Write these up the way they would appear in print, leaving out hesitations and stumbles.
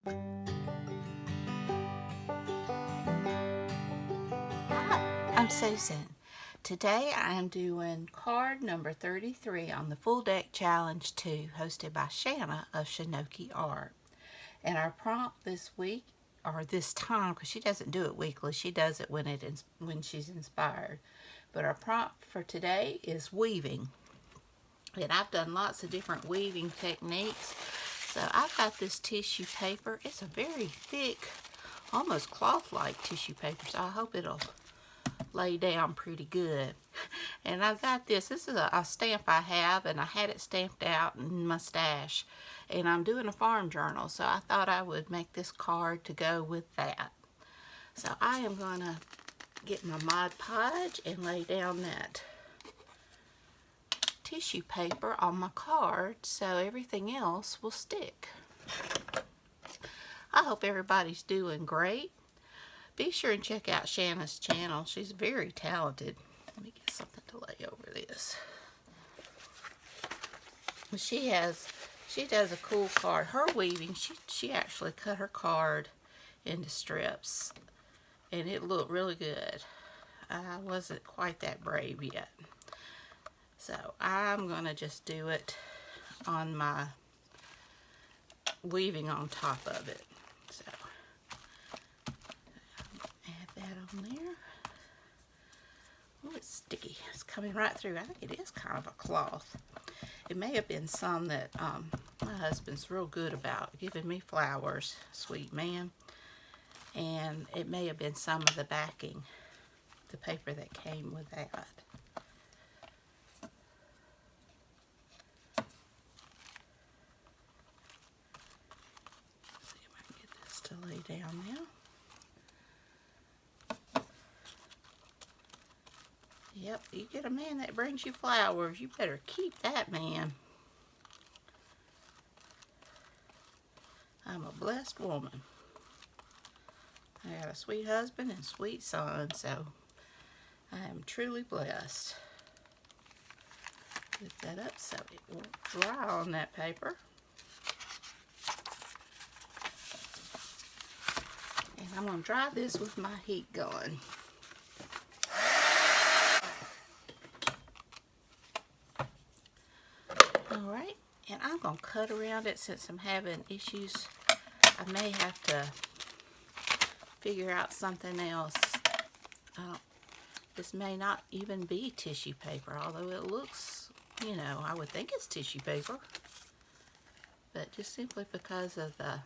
Hi, I'm Susan. Today I am doing card number 33 on the Full Deck Challenge 2, hosted by Shana of Shinoki Art. And our prompt this week, or this time, because she doesn't do it weekly, she does it when she's inspired. But our prompt for today is weaving. And I've done lots of different weaving techniques. So I've got this tissue paper. It's a very thick, almost cloth-like tissue paper, so I hope it'll lay down pretty good. And I've got this is a stamp I have, and I had it stamped out in my stash, and I'm doing a farm journal, so I thought I would make this card to go with that. So I am going to get my Mod Podge and lay down that tissue paper on my card so everything else will stick. I hope everybody's doing great. Be sure and check out Shana's channel. She's very talented. Let me get something to lay over this. She does a cool card. Her weaving, she actually cut her card into strips, and it looked really good. I wasn't quite that brave yet. So I'm going to just do it on my weaving on top of it. So add that on there. Oh, it's sticky. It's coming right through. I think it is kind of a cloth. It may have been some that my husband's real good about giving me flowers, sweet man. And it may have been some of the backing, the paper that came with that. See if I can get this to lay down now. Yep, you get a man that brings you flowers, you better keep that man. I'm a blessed woman. I got a sweet husband and sweet son, so I am truly blessed. Put that up so it won't dry on that paper. And I'm going to dry this with my heat going. Alright, and I'm going to cut around it since I'm having issues. I may have to figure out something else. This may not even be tissue paper, although it looks, you know, I would think it's tissue paper. But just simply because of the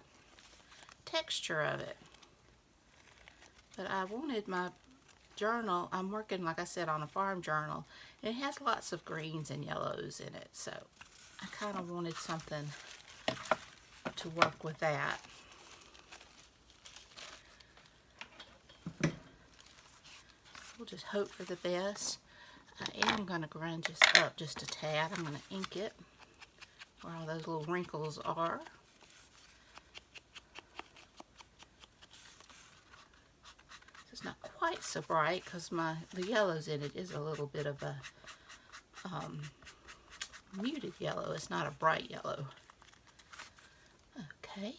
texture of it. But I wanted my journal, I'm working, like I said, on a farm journal. And it has lots of greens and yellows in it, so I kind of wanted something to work with that. We'll just hope for the best. I am going to grunge this up just a tad. I'm going to ink it where all those little wrinkles are. It's not quite so bright because the yellows in it is a little bit of a muted yellow. It's not a bright yellow. Okay.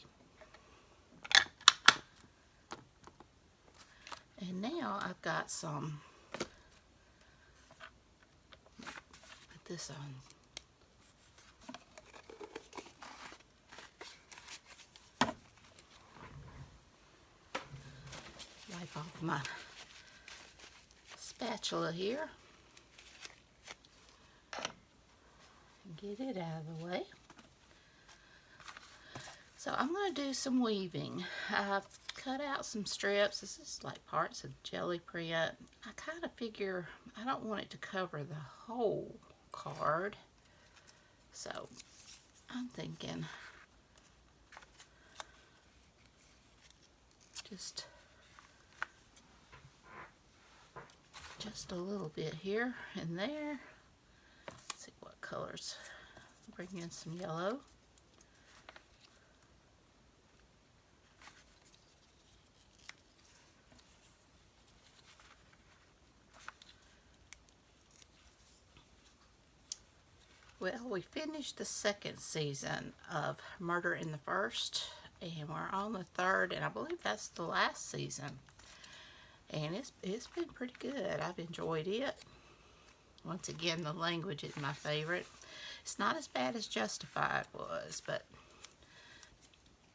And now I've got some, put this on. Wipe off my spatula here. Get it out of the way. So I'm going to do some weaving. I've cut out some strips. This is like parts of jelly print. I kind of figure I don't want it to cover the whole card. So I'm thinking just a little bit here and there. Let's see what colors. Bring in some yellow. Well, we finished the second season of Murder in the First, and we're on the third, and I believe that's the last season. And it's been pretty good. I've enjoyed it. Once again, the language is my favorite. It's not as bad as Justified was, but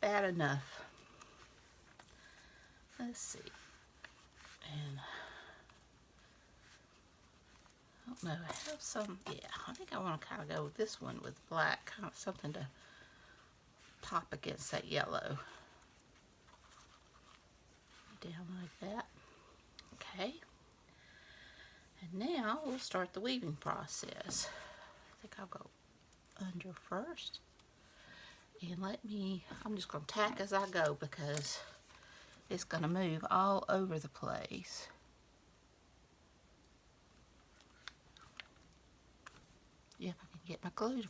bad enough. Let's see. And I don't know, I have some, yeah, I think I want to kind of go with this one with black, kind of something to pop against that yellow. Down like that. Okay. And now we'll start the weaving process. I think I'll go under first. And I'm just going to tack as I go because it's going to move all over the place. If I can get my glue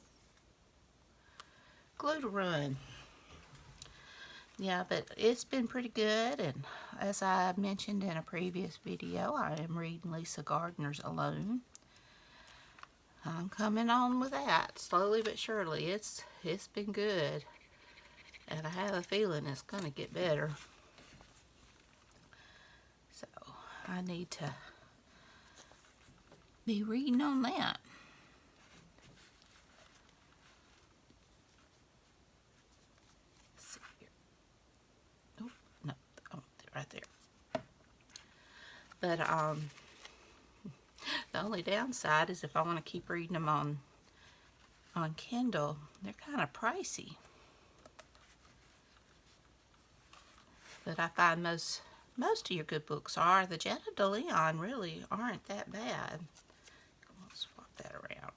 to run. Yeah, but it's been pretty good, and as I mentioned in a previous video, I am reading Lisa Gardner's Alone. I'm coming on with that, slowly but surely. It's been good, and I have a feeling it's going to get better. So, I need to be reading on that. Right there. But the only downside is if I want to keep reading them on Kindle, they're kind of pricey. But I find most of your good books are. The Jenna DeLeon really aren't that bad. I'll swap that around.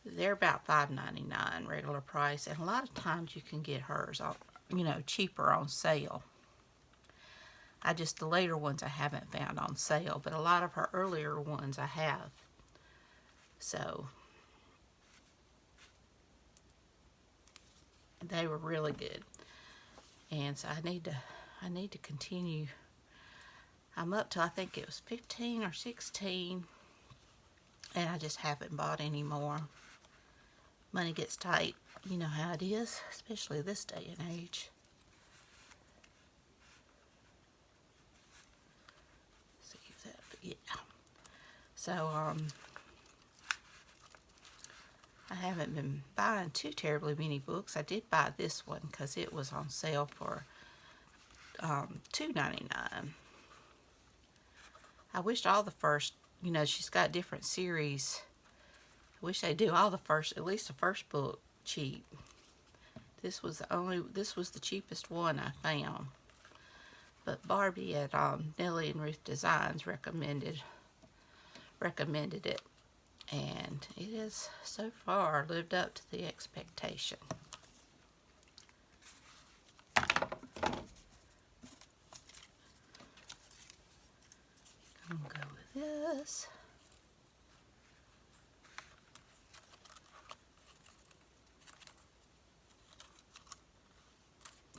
They're about $5.99 regular price, and a lot of times you can get hers, cheaper on sale. The later ones I haven't found on sale, but a lot of her earlier ones I have. So, they were really good. And so I need to continue. I'm up to, I think it was 15 or 16, and I just haven't bought any more. Money gets tight, you know how it is, especially this day and age. Yeah. So, I haven't been buying too terribly many books. I did buy this one because it was on sale for $2.99. I wished all the first, she's got different series. I wish they'd do all the first, at least the first book, cheap. This was the cheapest one I found. But Barbie at Nellie and Ruth Designs recommended it, and it has so far lived up to the expectation. I'm gonna go with this.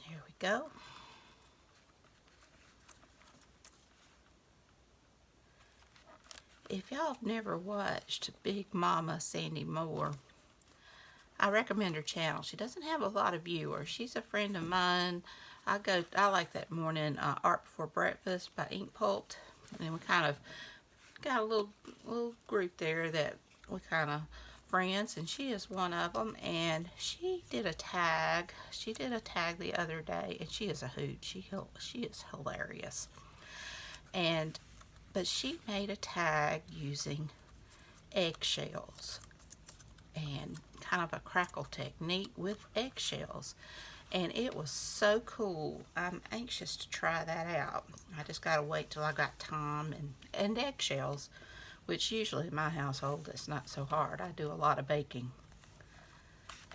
There we go. If y'all have never watched Big Mama Sandy Moore, I recommend her channel. She doesn't have a lot of viewers. She's a friend of mine. I like that morning Art Before Breakfast by Ink Pult, and we kind of got a little group there that we kind of friends, and she is one of them. And she did a tag. She did a tag the other day, and she is a hoot. She is hilarious. But she made a tag using eggshells and kind of a crackle technique with eggshells. And it was so cool. I'm anxious to try that out. I just got to wait till I got time and eggshells, which usually in my household it's not so hard. I do a lot of baking.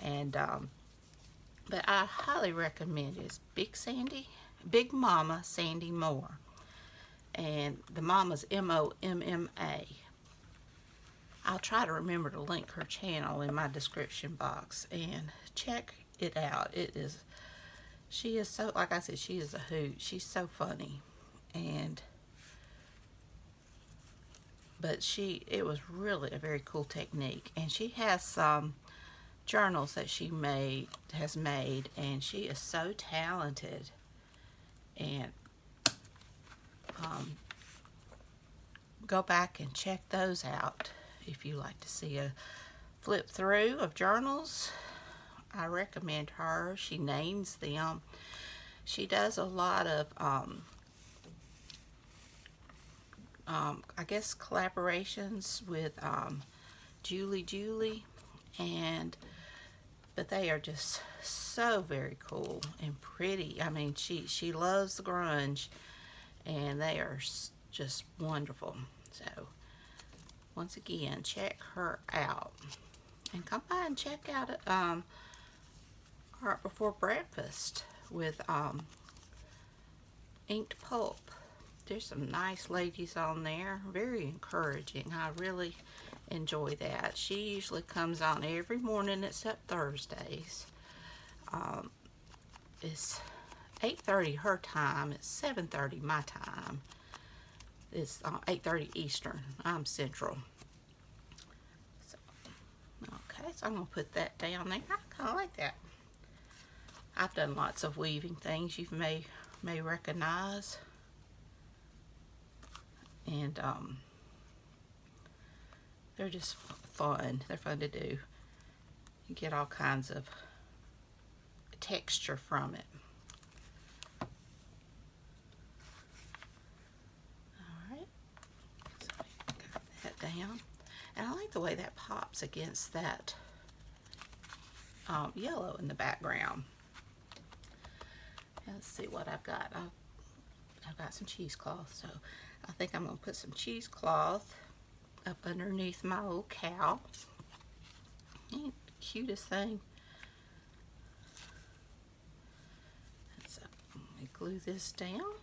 And but I highly recommend it. It's Big Mama Sandy Moore. And the mama's M-O-M-M-A. I'll try to remember to link her channel in my description box and check it out. She is so, like I said, she is a hoot. She's so funny. But it was really a very cool technique. And she has some journals that she has made, and she is so talented. And go back and check those out if you like to see a flip through of journals. I recommend her. She names them. She does a lot of I guess collaborations with Julie, but they are just so very cool and pretty. I mean, she loves the grunge, and they are just wonderful. So once again, check her out, and come by and check out Art Before Breakfast with inked pulp. There's some nice ladies on there, very encouraging. I really enjoy that. She usually comes on every morning except Thursdays. It's 8:30 her time. It's 7:30 my time. It's 8:30 Eastern. I'm Central. So, okay, so I'm going to put that down there. I kind of like that. I've done lots of weaving things you may recognize. And they're just fun. They're fun to do. You get all kinds of texture from it. Alright, so I got that down. And I like the way that pops against that yellow in the background. Let's see what I've got. I've got some cheesecloth, so I think I'm going to put some cheesecloth up underneath my little cow. Ain't the cutest thing. So let me glue this down.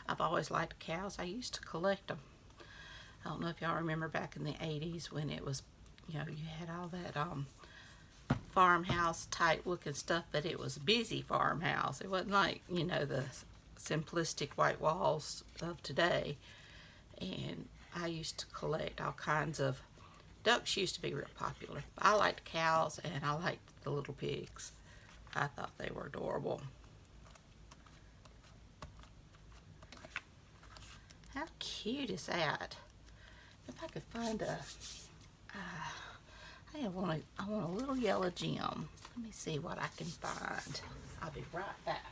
I've always liked cows. I used to collect them. I don't know if y'all remember back in the 80s when it was, you know, you had all that farmhouse type looking stuff, but it was a busy farmhouse. It wasn't like, you know, the simplistic white walls of today. And I used to collect all kinds of ducks. Used to be real popular. I liked cows, and I liked the little pigs. I thought they were adorable. How cute is that? If I could find a I want a little yellow gem. Let me see what I can find. I'll be right back.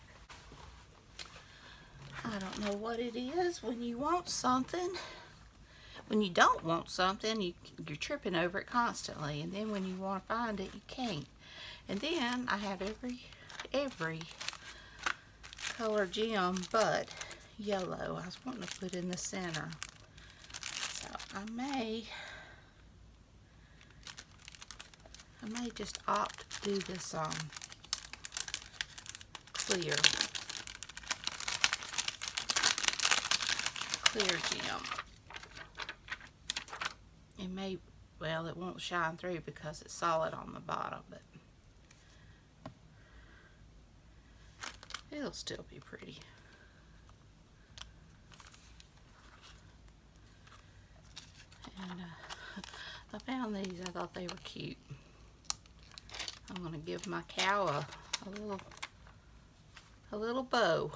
I don't know what it is when you want something. When you don't want something, you're tripping over it constantly. And then when you want to find it, you can't. And then I have every color gem but yellow. I was wanting to put in the center. So I may just opt to do this clear gem. It well, it won't shine through because it's solid on the bottom, but it'll still be pretty. And I found these. I thought they were cute. I'm going to give my cow a little bow,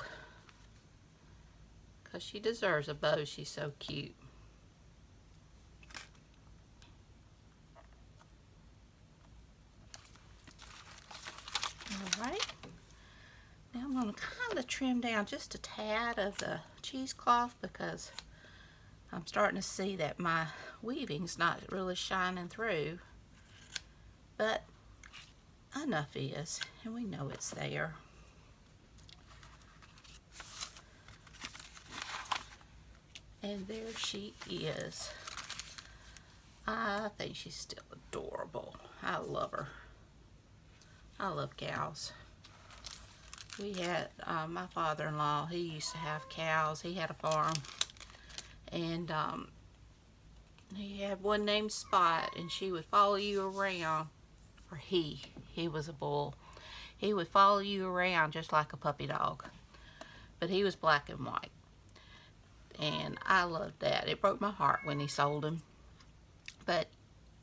because she deserves a bow. She's so cute. Alright, now I'm going to kind of trim down just a tad of the cheesecloth, because I'm starting to see that my weaving's not really shining through, but enough is, and we know it's there. And there she is. I think she's still adorable. I love her. I love cows. We had my father-in-law, he used to have cows. He had a farm, and he had one named Spot, and she would follow you around. Or he was a bull. He would follow you around just like a puppy dog, but he was black and white, and I loved that. It broke my heart when he sold him,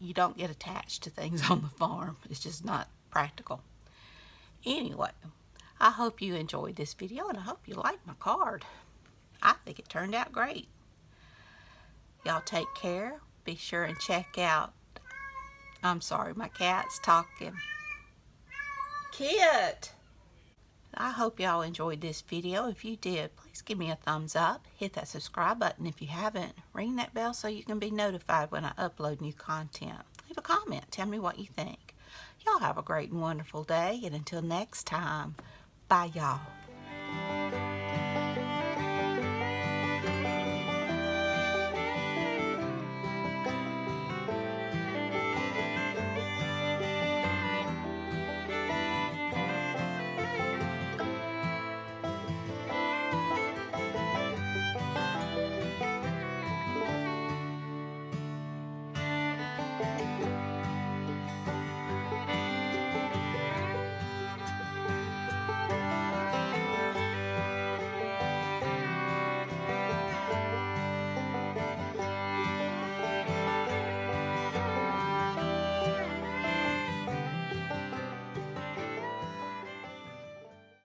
you don't get attached to things on the farm. It's just not practical. Anyway, I hope you enjoyed this video, and I hope you like my card. I think it turned out great. Y'all take care. Be sure and check out, I'm sorry, my cat's talking. Kit! I hope y'all enjoyed this video. If you did, please give me a thumbs up. Hit that subscribe button if you haven't. Ring that bell so you can be notified when I upload new content. Leave a comment. Tell me what you think. Y'all have a great and wonderful day. And until next time, bye y'all.